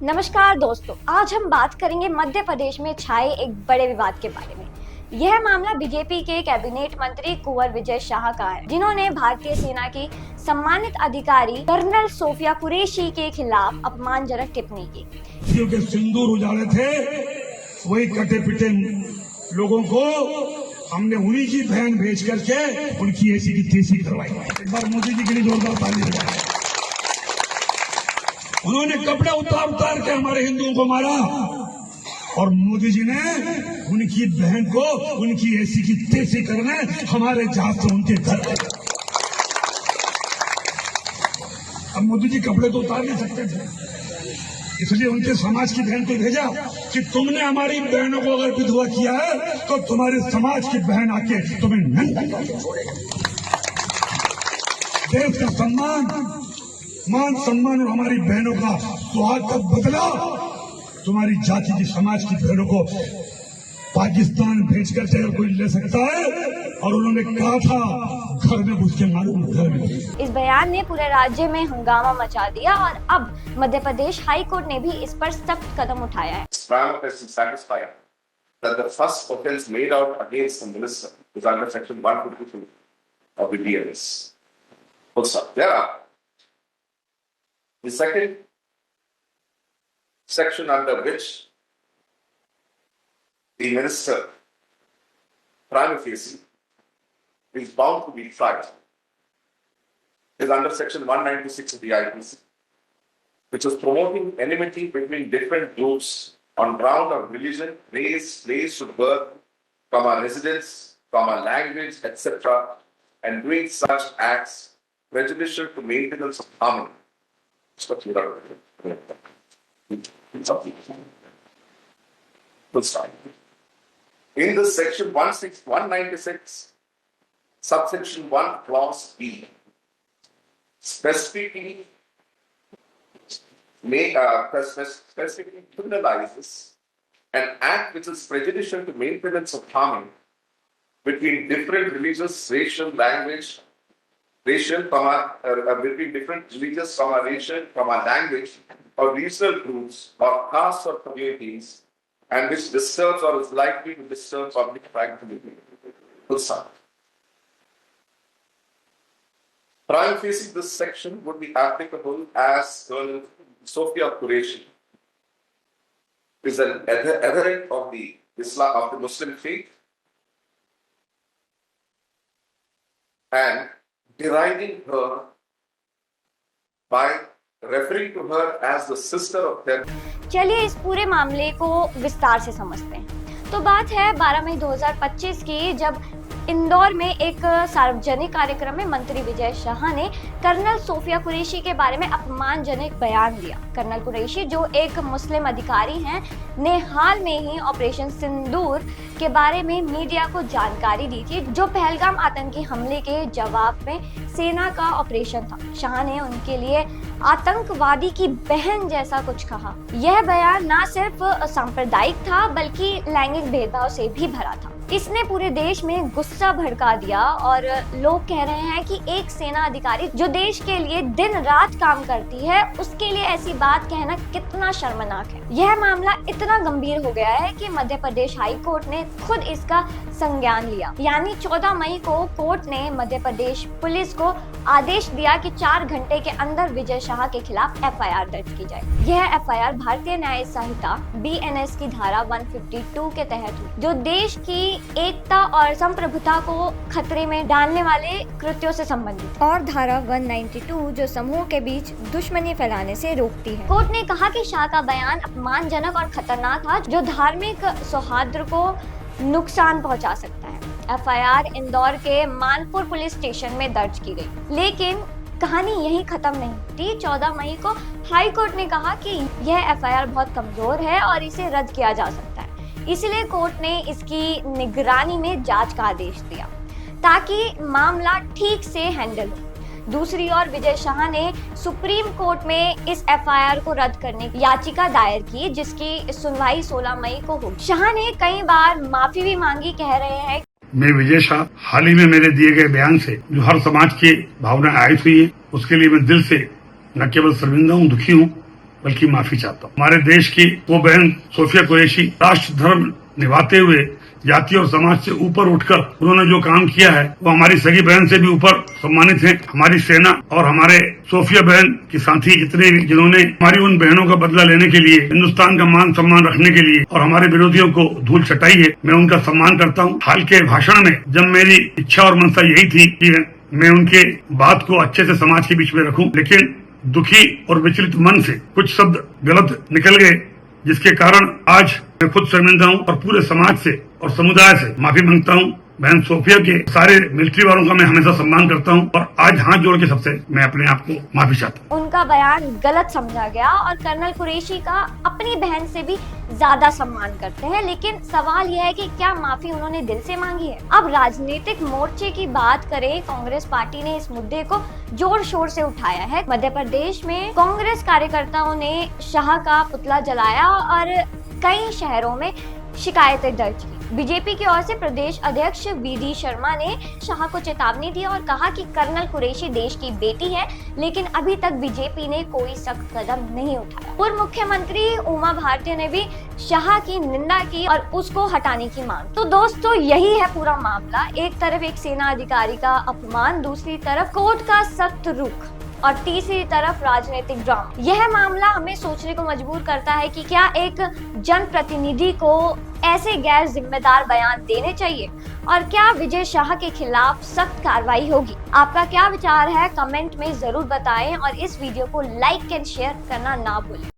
नमस्कार दोस्तों, आज हम बात करेंगे मध्य प्रदेश में छाए एक बड़े विवाद के बारे में। यह मामला बीजेपी के कैबिनेट मंत्री कुंवर विजय शाह का है, जिन्होंने भारतीय सेना की सम्मानित अधिकारी कर्नल सोफिया कुरैशी के खिलाफ अपमानजनक टिप्पणी की। के सिंदूर उजाड़े थे, वही कटे पिटे लोगों को हमने उन्हीं की बहन भेज करके उनकी ऐसी की तैसी करवाई। एक बार मोदी जी के लिए जोरदार ताली बजाएं। उन्होंने कपड़े उतार उतार के हमारे हिंदुओं को मारा और मोदी जी ने उनकी बहन को उनकी ऐसी की तैसी करने हमारे जहाज से उनके घर। अब मोदी जी कपड़े तो उतार नहीं सकते थे, इसलिए उनके समाज की बहन को भेजा कि तुमने हमारी बहनों को अगर विधवा किया है तो तुम्हारे समाज की बहन आके तुम्हें नंगा करके छोड़ेगा। देश का सम्मान, मान सम्मान और हमारी बहनों का सुहाग का बदला तुम्हारी जाति की समाज की बहनों को पाकिस्तान भेज करके अगर कोई ले सकता है, और उन्होंने कहा था घर में घुस के मालूम घर में। इस बयान ने पूरे राज्य में हंगामा मचा दिया और अब मध्य प्रदेश हाई कोर्ट ने भी इस पर सख्त कदम उठाया है। That the first offence made out against the minister is under section 152 of the BNS. Also, the second section under which the minister, prima facie, is bound to be tried is under section 196 of the IPC, which is promoting enmity between different groups on ground of religion, race, place of birth, residence, language, etc., and doing such acts prejudicial to maintenance of harmony. In this section 196, subsection 1, clause B, specifically criminalizes an act which is prejudicial to maintenance of harmony between different religious, racial, language, between different religious, racial, language, or regional groups, or castes or communities, and which disturbs or is likely to disturb public tranquility. Prima facie, this section would be applicable as Colonel Sophia Qureshi is an adherent of the Islam, of the Muslim faith, and deriding her by referring to her as the sister of their। चलिए इस पूरे मामले को विस्तार से समझते हैं। तो बात है 12 मई 2025 की, जब इंदौर में एक सार्वजनिक कार्यक्रम में मंत्री विजय शाह ने कर्नल सोफिया कुरैशी के बारे में अपमानजनक बयान दिया। कर्नल कुरैशी, जो एक मुस्लिम अधिकारी हैं, ने हाल में ही ऑपरेशन सिंदूर के बारे में मीडिया को जानकारी दी थी, जो पहलगाम आतंकी हमले के जवाब में सेना का ऑपरेशन था। शाह ने उनके लिए आतंकवादी की बहन जैसा कुछ कहा। यह बयान न सिर्फ सांप्रदायिक था बल्कि लैंगिक भेदभाव से भी भरा था। इसने पूरे देश में गुस्सा भड़का दिया और लोग कह रहे हैं कि एक सेना अधिकारी जो देश के लिए दिन रात काम करती है, उसके लिए ऐसी बात कहना कितना शर्मनाक है। यह मामला इतना गंभीर हो गया है कि मध्य प्रदेश हाई कोर्ट ने खुद इसका संज्ञान लिया। यानी 14 मई को कोर्ट ने मध्य प्रदेश पुलिस को आदेश दिया कि 4 घंटे के अंदर विजय शाह के खिलाफ FIR दर्ज की जाए। यह FIR भारतीय न्याय संहिता BNS की धारा 152 के तहत हुई, जो देश की एकता और संप्रभुता को खतरे में डालने वाले कृत्यों से संबंधित, और धारा 192 जो समूह के बीच दुश्मनी फैलाने से रोकती है। कोर्ट ने कहा कि शाह का बयान अपमानजनक और खतरनाक था, जो धार्मिक सौहार्द को नुकसान पहुंचा सकता है। FIR इंदौर के मानपुर पुलिस स्टेशन में दर्ज की गई, लेकिन कहानी यही खत्म नहीं थी। 14 मई को हाई कोर्ट ने कहा कि यह FIR बहुत कमजोर है और इसे रद्द किया जा सकता है। इसलिए कोर्ट ने इसकी निगरानी में जांच का आदेश दिया ताकि मामला ठीक से हैंडल हो। दूसरी ओर विजय शाह ने सुप्रीम कोर्ट में इस FIR को रद्द करने की याचिका दायर की, जिसकी सुनवाई 16 मई को होगी। शाह ने कई बार माफी भी मांगी, कह रहे हैं, मैं विजय शाह हाल ही में मेरे दिए गए बयान से जो हर समाज की भावना आयत हुई है, उसके लिए मैं दिल से न केवल शर्मिंदा हूँ, दुखी हूँ, बल्कि माफी चाहता हूँ। हमारे देश की वो बहन सोफिया कुरैशी राष्ट्र धर्म निभाते हुए जाति और समाज से ऊपर उठकर उन्होंने जो काम किया है वो हमारी सगी बहन से भी ऊपर सम्मानित है। हमारी सेना और हमारे सोफिया बहन की साथी जितने जिन्होंने हमारी उन बहनों का बदला लेने के लिए, हिंदुस्तान का मान सम्मान रखने के लिए और हमारे विरोधियों को धूल चटाई है, मैं उनका सम्मान करता हूँ। हाल के भाषण में जब मेरी इच्छा और मंशा यही थी कि मैं उनके बात को अच्छे से समाज के बीच में रखूं, लेकिन दुखी और विचलित मन से कुछ शब्द गलत निकल गए, जिसके कारण आज मैं खुद शर्मिंदा हूँ और पूरे समाज से और समुदाय से माफी मांगता हूँ। बहन सोफिया के सारे मिलिट्री वालों का मैं हमेशा सम्मान करता हूँ और आज हाथ जोड़ के सबसे मैं अपने आप को माफी चाहता हूँ। उनका बयान गलत समझा गया और कर्नल कुरैशी का अपनी बहन से भी ज्यादा सम्मान करते हैं, लेकिन सवाल यह है कि क्या माफी उन्होंने दिल से मांगी है। अब राजनीतिक मोर्चे की बात करें, कांग्रेस पार्टी ने इस मुद्दे को जोर शोर से उठाया है। मध्य प्रदेश में कांग्रेस कार्यकर्ताओं ने शाह का पुतला जलाया और कई शहरों में शिकायतें दर्ज की। बीजेपी की ओर से प्रदेश अध्यक्ष वी.डी. शर्मा ने शाह को चेतावनी दी और कहा कि कर्नल कुरैशी देश की बेटी है, लेकिन अभी तक बीजेपी ने कोई सख्त कदम नहीं उठाया। पूर्व मुख्यमंत्री उमा भारती ने भी शाह की निंदा की और उसको हटाने की मांग। तो दोस्तों, यही है पूरा मामला। एक तरफ एक सेना अधिकारी का अपमान, दूसरी तरफ कोर्ट का सख्त रुख और तीसरी तरफ राजनीतिक ड्रामा। यह मामला हमें सोचने को मजबूर करता है कि क्या एक जनप्रतिनिधि को ऐसे गैर जिम्मेदार बयान देने चाहिए और क्या विजय शाह के खिलाफ सख्त कार्रवाई होगी। आपका क्या विचार है, कमेंट में जरूर बताएं और इस वीडियो को लाइक एंड शेयर करना ना भूलें।